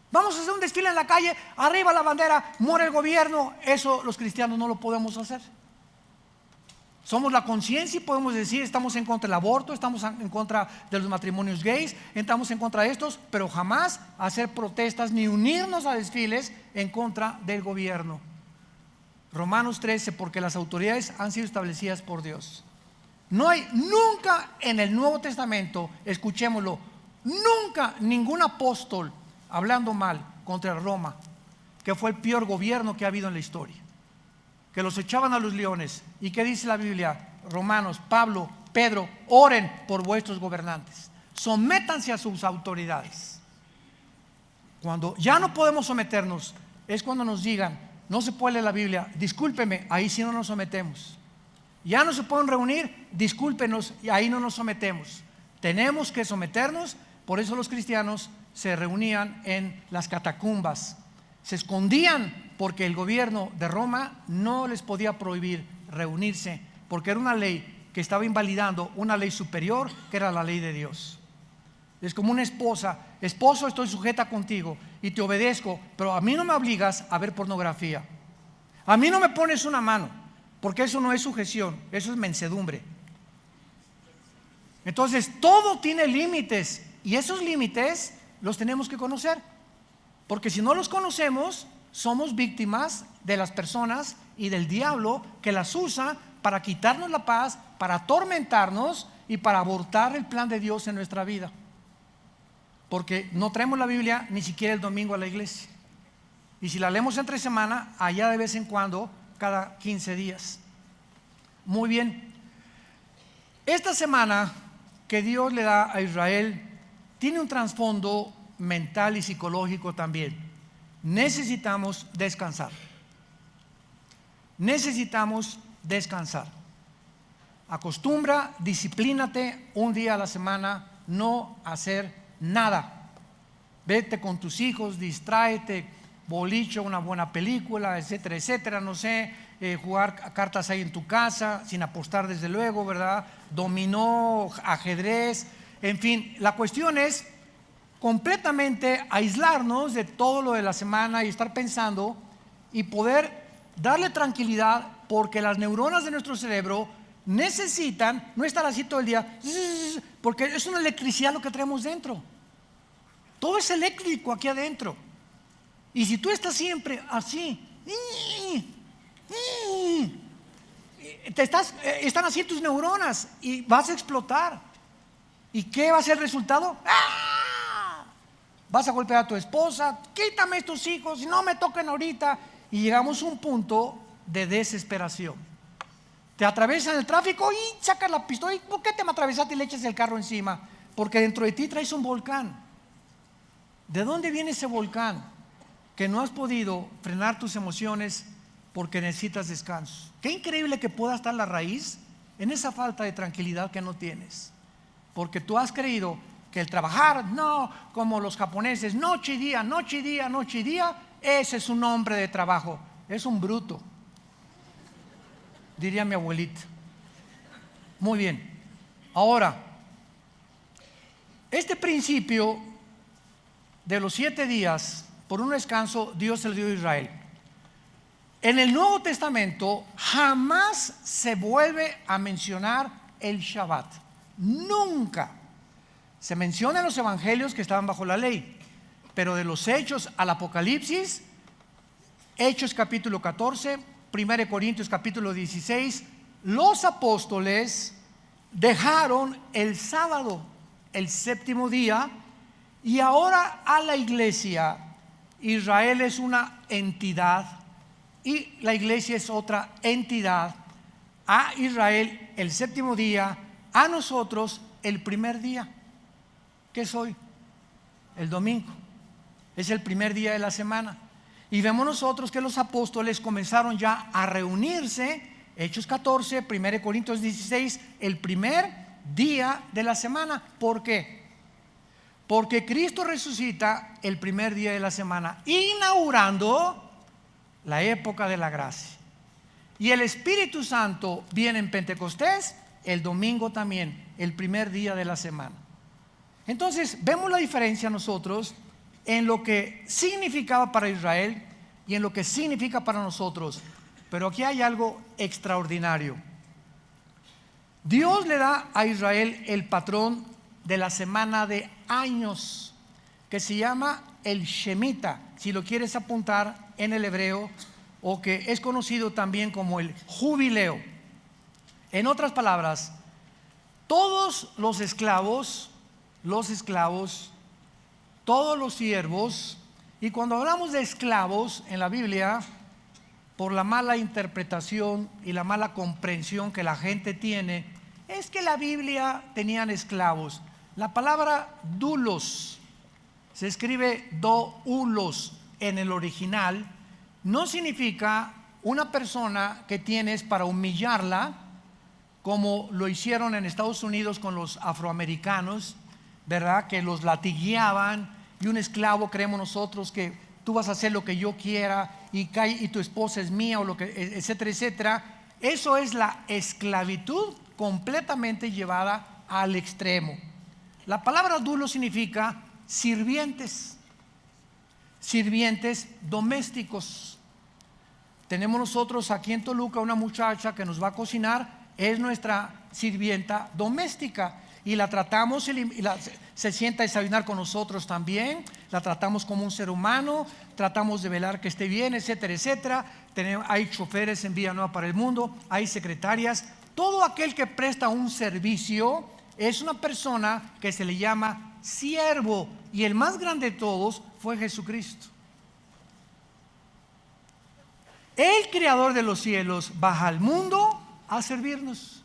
Vamos a hacer un desfile en la calle, arriba la bandera, muere el gobierno. Eso los cristianos no lo podemos hacer. Somos la conciencia y podemos decir: estamos en contra del aborto, estamos en contra de los matrimonios gays, estamos en contra de estos, pero jamás hacer protestas ni unirnos a desfiles en contra del gobierno. Romanos 13, porque las autoridades han sido establecidas por Dios. No hay nunca en el Nuevo Testamento, escuchémoslo, nunca ningún apóstol hablando mal contra Roma, que fue el peor gobierno que ha habido en la historia, que los echaban a los leones. ¿Y qué dice la Biblia? Romanos, Pablo, Pedro: oren por vuestros gobernantes, sométanse a sus autoridades. Cuando ya no podemos someternos, es cuando nos digan: no se puede leer la Biblia, discúlpeme, ahí sí no nos sometemos. Ya no se pueden reunir, discúlpenos, y ahí no nos sometemos. Tenemos que someternos. Por eso los cristianos se reunían en las catacumbas, se escondían, porque el gobierno de Roma no les podía prohibir reunirse, porque era una ley que estaba invalidando una ley superior, que era la ley de Dios. Es como una esposa: esposo, estoy sujeta contigo y te obedezco, pero a mí no me obligas a ver pornografía, a mí no me pones una mano, porque eso no es sujeción, eso es mansedumbre. Entonces todo tiene límites, y esos límites los tenemos que conocer, porque si no los conocemos, somos víctimas de las personas y del diablo, que las usa para quitarnos la paz, para atormentarnos y para abortar el plan de Dios en nuestra vida, porque no traemos la Biblia ni siquiera el domingo a la iglesia, y si la leemos entre semana, allá de vez en cuando, cada 15 días. Muy bien, esta semana que Dios le da a Israel tiene un trasfondo mental y psicológico también. Necesitamos descansar. Necesitamos descansar. Acostumbra, disciplínate un día a la semana, no hacer nada. Vete con tus hijos, distráete, boliche, una buena película, etcétera, etcétera. No sé, jugar cartas ahí en tu casa, sin apostar desde luego, ¿verdad? Dominó, ajedrez, en fin. La cuestión es completamente aislarnos de todo lo de la semana y estar pensando y poder darle tranquilidad, porque las neuronas de nuestro cerebro necesitan no estar así todo el día, porque es una electricidad lo que tenemos dentro. Todo es eléctrico aquí adentro. Y si tú estás siempre así, están así tus neuronas y vas a explotar. ¿Y qué va a ser el resultado? ¡Ah! Vas a golpear a tu esposa: quítame estos hijos y no me toquen ahorita. Y llegamos a un punto de desesperación. Te atraviesan el tráfico y sacas la pistola. ¿Y por qué te me atravesaste y le echas el carro encima? Porque dentro de ti traes un volcán. ¿De dónde viene ese volcán? Que no has podido frenar tus emociones porque necesitas descanso. Qué increíble que pueda estar la raíz en esa falta de tranquilidad que no tienes, porque tú has creído que el trabajar, no, como los japoneses, noche y día, noche y día, noche y día, ese es un hombre de trabajo. Es un bruto, diría mi abuelita. Muy bien. Ahora, este principio de los 7 días por un descanso, Dios se lo dio a Israel. En el Nuevo Testamento jamás se vuelve a mencionar el Shabbat. Nunca. Se menciona en los evangelios que estaban bajo la ley, pero de los Hechos al Apocalipsis, Hechos capítulo 14, 1 Corintios capítulo 16, los apóstoles dejaron el sábado, el séptimo día, y ahora a la iglesia, Israel es una entidad y la iglesia es otra entidad. A Israel el séptimo día, a nosotros el primer día. ¿Qué es hoy? El domingo. Es el primer día de la semana. Y vemos nosotros que los apóstoles comenzaron ya a reunirse. Hechos 14, 1 Corintios 16, el primer día de la semana. ¿Por qué? Porque Cristo resucita el primer día de la semana, inaugurando la época de la gracia. Y el Espíritu Santo viene en Pentecostés el domingo también, el primer día de la semana. Entonces vemos la diferencia nosotros en lo que significaba para Israel y en lo que significa para nosotros. Pero aquí hay algo extraordinario. Dios le da a Israel el patrón de la semana de años, que se llama el Shemitah, si lo quieres apuntar en el hebreo, o que es conocido también como el jubileo. En otras palabras, todos los esclavos, todos los siervos, y cuando hablamos de esclavos en la Biblia, por la mala interpretación y la mala comprensión que la gente tiene, es que la Biblia tenían esclavos. La palabra doulos se escribe doulos en el original, no significa una persona que tienes para humillarla, como lo hicieron en Estados Unidos con los afroamericanos, ¿verdad? Que los latigueaban, y un esclavo, creemos nosotros que tú vas a hacer lo que yo quiera y tu esposa es mía, o lo que, etcétera, etcétera. Eso es la esclavitud completamente llevada al extremo. La palabra dulo significa sirvientes domésticos. Tenemos nosotros aquí en Toluca una muchacha que nos va a cocinar, es nuestra sirvienta doméstica, y la tratamos se sienta a desayunar con nosotros también, la tratamos como un ser humano, tratamos de velar que esté bien, etcétera, etcétera. Hay choferes en Villanueva para el Mundo, hay secretarias. Todo aquel que presta un servicio es una persona que se le llama siervo, y el más grande de todos fue Jesucristo. El creador de los cielos baja al mundo a servirnos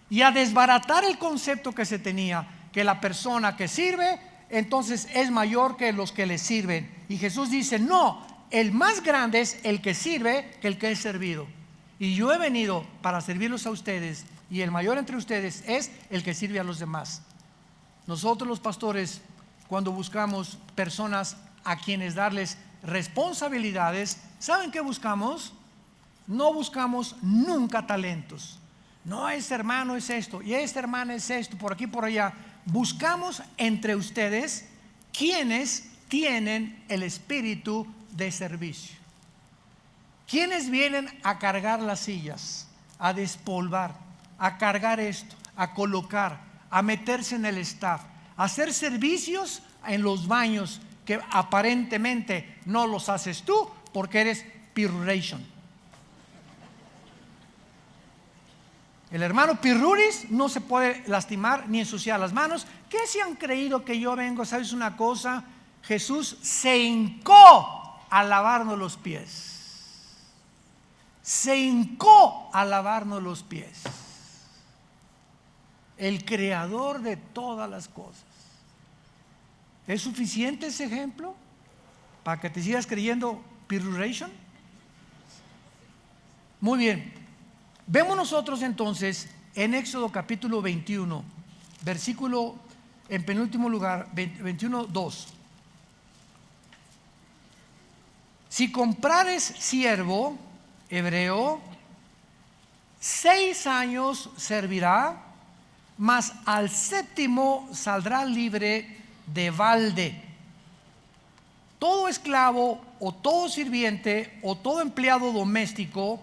y a desbaratar el concepto que se tenía, que la persona que sirve entonces es mayor que los que le sirven. Y Jesús dice: no, el más grande es el que sirve que el que es servido. Y yo he venido para servirlos a ustedes, y el mayor entre ustedes es el que sirve a los demás. Nosotros los pastores, cuando buscamos personas a quienes darles responsabilidades, ¿saben qué buscamos? No buscamos nunca talentos. No, ese hermano es esto y esta hermana es esto, por aquí, por allá. Buscamos entre ustedes quienes tienen el espíritu de servicio, quienes vienen a cargar las sillas, a despolvar, a cargar esto, a colocar, a meterse en el staff, a hacer servicios en los baños que aparentemente no los haces tú porque eres Pirruration. El hermano Pirruris no se puede lastimar ni ensuciar las manos. ¿Qué se han creído que yo vengo? ¿Sabes una cosa? Jesús se hincó a lavarnos los pies. Se hincó a lavarnos los pies. El creador de todas las cosas. ¿Es suficiente ese ejemplo para que te sigas creyendo Pirruration? Muy bien. Vemos nosotros entonces en Éxodo capítulo 21, versículo, en penúltimo lugar, 21:2. Si comprares siervo hebreo, 6 años servirá, mas al 7º saldrá libre de balde. Todo esclavo o todo sirviente o todo empleado doméstico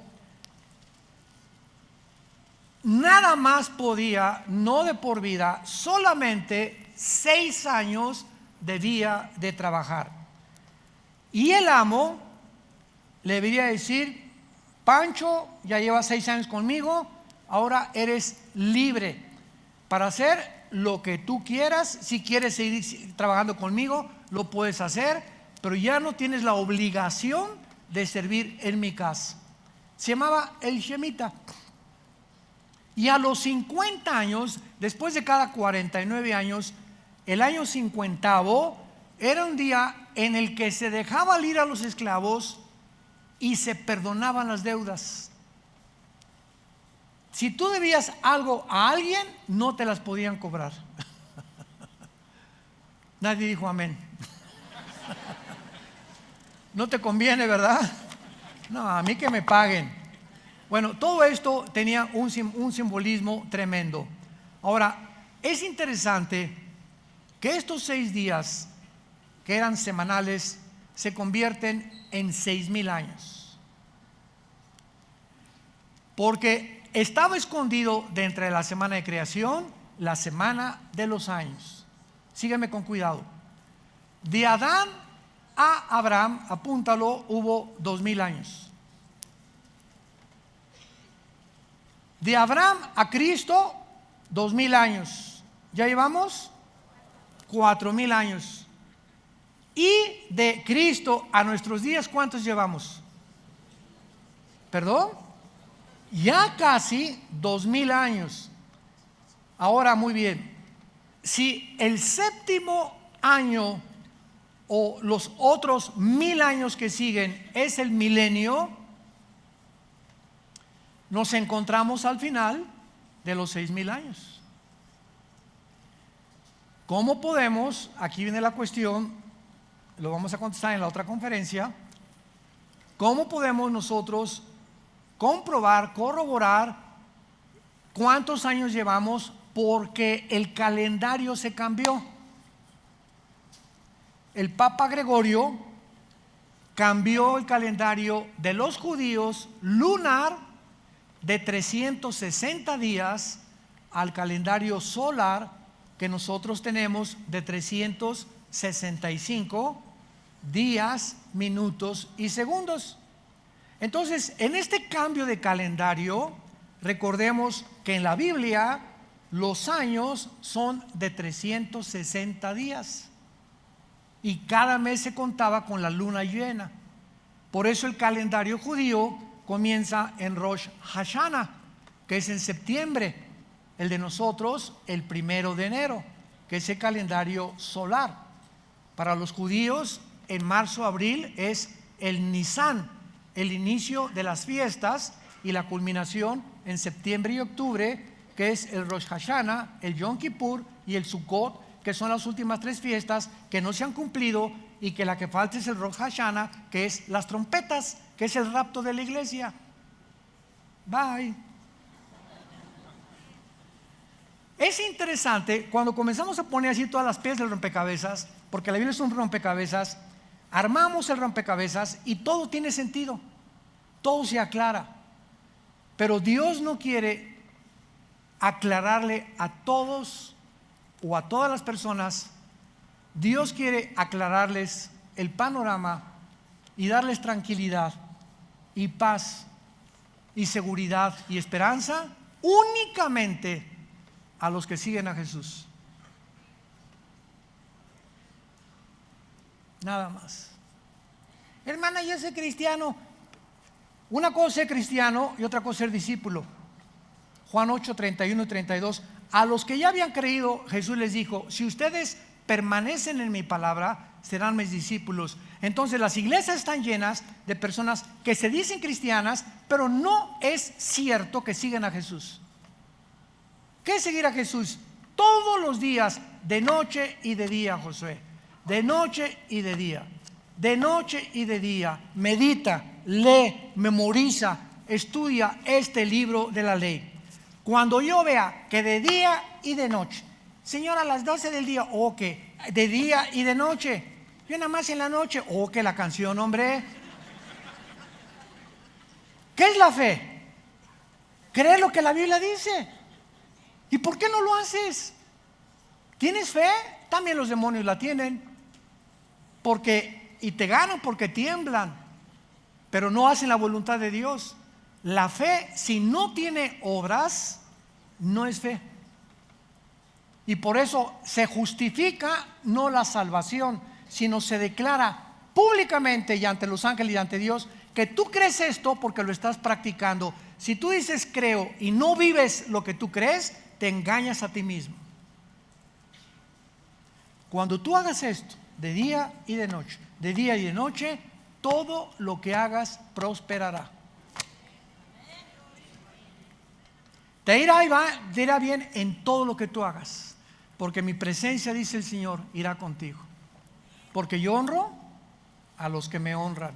nada más podía, no de por vida, solamente 6 años debía de trabajar. Y el amo le debería decir: Pancho, ya llevas 6 años conmigo, ahora eres libre para hacer lo que tú quieras. Si quieres seguir trabajando conmigo, lo puedes hacer, pero ya no tienes la obligación de servir en mi casa. Se llamaba el Shemita. Y a los 50 años, después de cada 49 años, el año 50º era un día en el que se dejaba ir a los esclavos y se perdonaban las deudas. Si tú debías algo a alguien, no te las podían cobrar. Nadie dijo amén. No te conviene, ¿verdad? No, a mí que me paguen. Bueno, todo esto tenía un simbolismo tremendo. Ahora, es interesante que estos 6 días, que eran semanales, se convierten en 6,000 años. Porque estaba escondido dentro de la semana de creación, la semana de los años. Sígueme con cuidado. De Adán a Abraham, apúntalo, hubo 2,000 años. De Abraham a Cristo, 2,000 años. Ya llevamos 4,000 años. Y de Cristo a nuestros días, ¿cuántos llevamos? ¿Perdón? Ya casi 2,000 años. Ahora, muy bien, si el 7º año o los otros 1,000 años que siguen es el milenio, nos encontramos al final de los 6,000 años. ¿Cómo podemos? Aquí viene la cuestión, lo vamos a contestar en la otra conferencia. ¿Cómo podemos nosotros comprobar, corroborar cuántos años llevamos? Porque el calendario se cambió. El Papa Gregorio cambió el calendario de los judíos lunar de 360 días al calendario solar que nosotros tenemos de 365 días, minutos y segundos. Entonces, en este cambio de calendario, recordemos que en la Biblia los años son de 360 días y cada mes se contaba con la luna llena. Por eso el calendario judío comienza en Rosh Hashanah, que es en septiembre. El de nosotros el 1 de enero, que es el calendario solar. Para los judíos en marzo, abril es el Nisan, el inicio de las fiestas, y la culminación en septiembre y octubre, que es el Rosh Hashanah, el Yom Kippur y el Sukkot, que son las últimas 3 fiestas que no se han cumplido, y que la que falta es el Rosh Hashanah, que es las trompetas, que es el rapto de la iglesia. Bye. Es interesante cuando comenzamos a poner así todas las piezas del rompecabezas, porque la Biblia es un rompecabezas. Armamos el rompecabezas y todo tiene sentido, todo se aclara. Pero Dios no quiere aclararle a todos o a todas las personas. Dios quiere aclararles el panorama y darles tranquilidad y paz y seguridad y esperanza únicamente a los que siguen a Jesús. Nada más. Hermana, yo soy cristiano. Una cosa es ser cristiano y otra cosa es ser discípulo. Juan 8, 31 y 32. A los que ya habían creído, Jesús les dijo: si ustedes permanecen en mi palabra, serán mis discípulos. Entonces las iglesias están llenas de personas que se dicen cristianas, pero no es cierto que siguen a Jesús. ¿Qué es seguir a Jesús? Todos los días, de noche y de día, Josué. De noche y de día. De noche y de día. Medita, lee, memoriza, estudia este libro de la ley. Cuando yo vea que de día y de noche, Señor, a las 12 del día, o que de día y de noche, yo nada más en la noche, o que la canción, hombre. ¿Qué es la fe? Creer lo que la Biblia dice. ¿Y por qué no lo haces? ¿Tienes fe? También los demonios la tienen. Y te ganan porque tiemblan, pero no hacen la voluntad de Dios. La fe, si no tiene obras, no es fe. Y por eso se justifica no la salvación, sino se declara públicamente y ante los ángeles y ante Dios que tú crees esto porque lo estás practicando. Si tú dices creo y no vives lo que tú crees, te engañas a ti mismo. Cuando tú hagas esto de día y de noche, de día y de noche, todo lo que hagas prosperará. Te irá bien en todo lo que tú hagas, porque mi presencia, dice el Señor, irá contigo. Porque yo honro a los que me honran.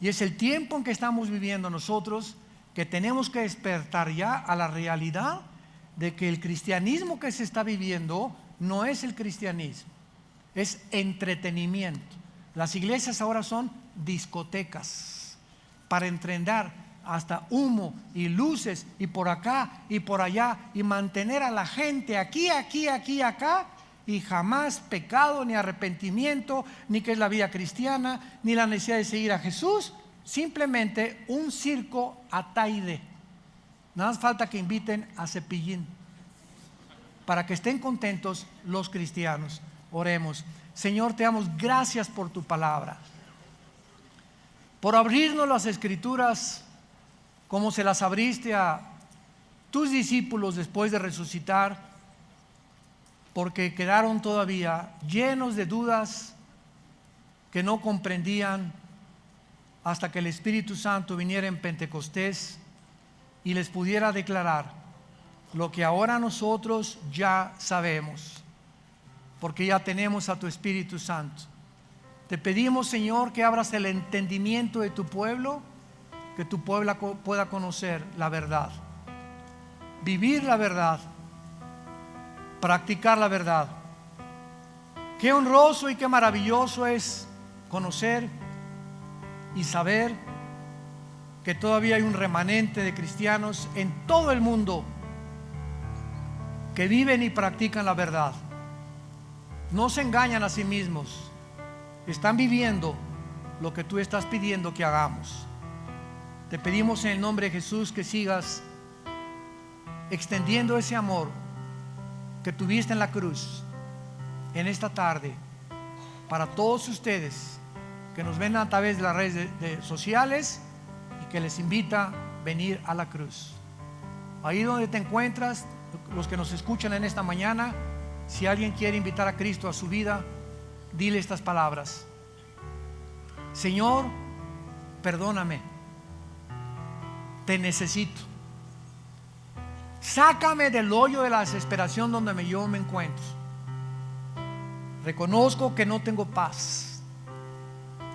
Y es el tiempo en que estamos viviendo nosotros, que tenemos que despertar ya a la realidad de que el cristianismo que se está viviendo no es el cristianismo, es entretenimiento. Las iglesias ahora son discotecas para entrenar, hasta humo y luces y por acá y por allá, y mantener a la gente aquí, acá, y jamás pecado, ni arrepentimiento, ni que es la vida cristiana, ni la necesidad de seguir a Jesús. Simplemente un circo ataide. Nada más falta que inviten a Cepillín para que estén contentos los cristianos. Oremos. Señor, te damos gracias por tu palabra, por abrirnos las escrituras como se las abriste a tus discípulos después de resucitar, porque quedaron todavía llenos de dudas que no comprendían hasta que el Espíritu Santo viniera en Pentecostés y les pudiera declarar lo que ahora nosotros ya sabemos, porque ya tenemos a tu Espíritu Santo. Te pedimos, Señor, que abras el entendimiento de tu pueblo, que tu pueblo pueda conocer la verdad, vivir la verdad, practicar la verdad. Qué honroso y qué maravilloso es conocer y saber que todavía hay un remanente de cristianos en todo el mundo que viven y practican la verdad. No se engañan a sí mismos, están viviendo lo que tú estás pidiendo que hagamos. Te pedimos en el nombre de Jesús que sigas extendiendo ese amor que tuviste en la cruz en esta tarde para todos ustedes que nos ven a través de las redes sociales y que les invita a venir a la cruz. Ahí donde te encuentras, los que nos escuchan en esta mañana, si alguien quiere invitar a Cristo a su vida, dile estas palabras: Señor, perdóname, te necesito. Sácame del hoyo de la desesperación donde yo me encuentro. Reconozco que no tengo paz,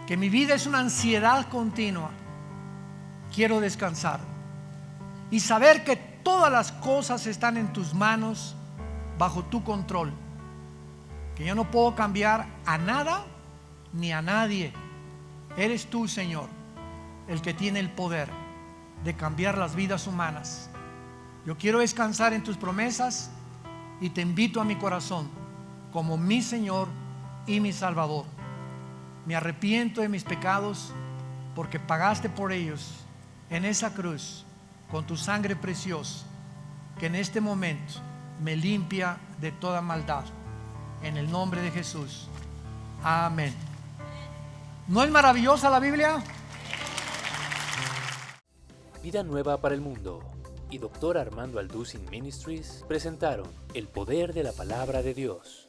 que mi vida es una ansiedad continua. Quiero descansar y saber que todas las cosas están en tus manos, bajo tu control, que yo no puedo cambiar a nada ni a nadie. Eres tú, Señor, el que tiene el poder de cambiar las vidas humanas. Yo quiero descansar en tus promesas y te invito a mi corazón como mi Señor y mi Salvador. Me arrepiento de mis pecados porque pagaste por ellos en esa cruz con tu sangre preciosa, que en este momento me limpia de toda maldad. En el nombre de Jesús. Amén. ¿No es maravillosa la Biblia?
Vida Nueva para el Mundo y Dr. Armando Alducin Ministries presentaron El Poder de la Palabra de Dios.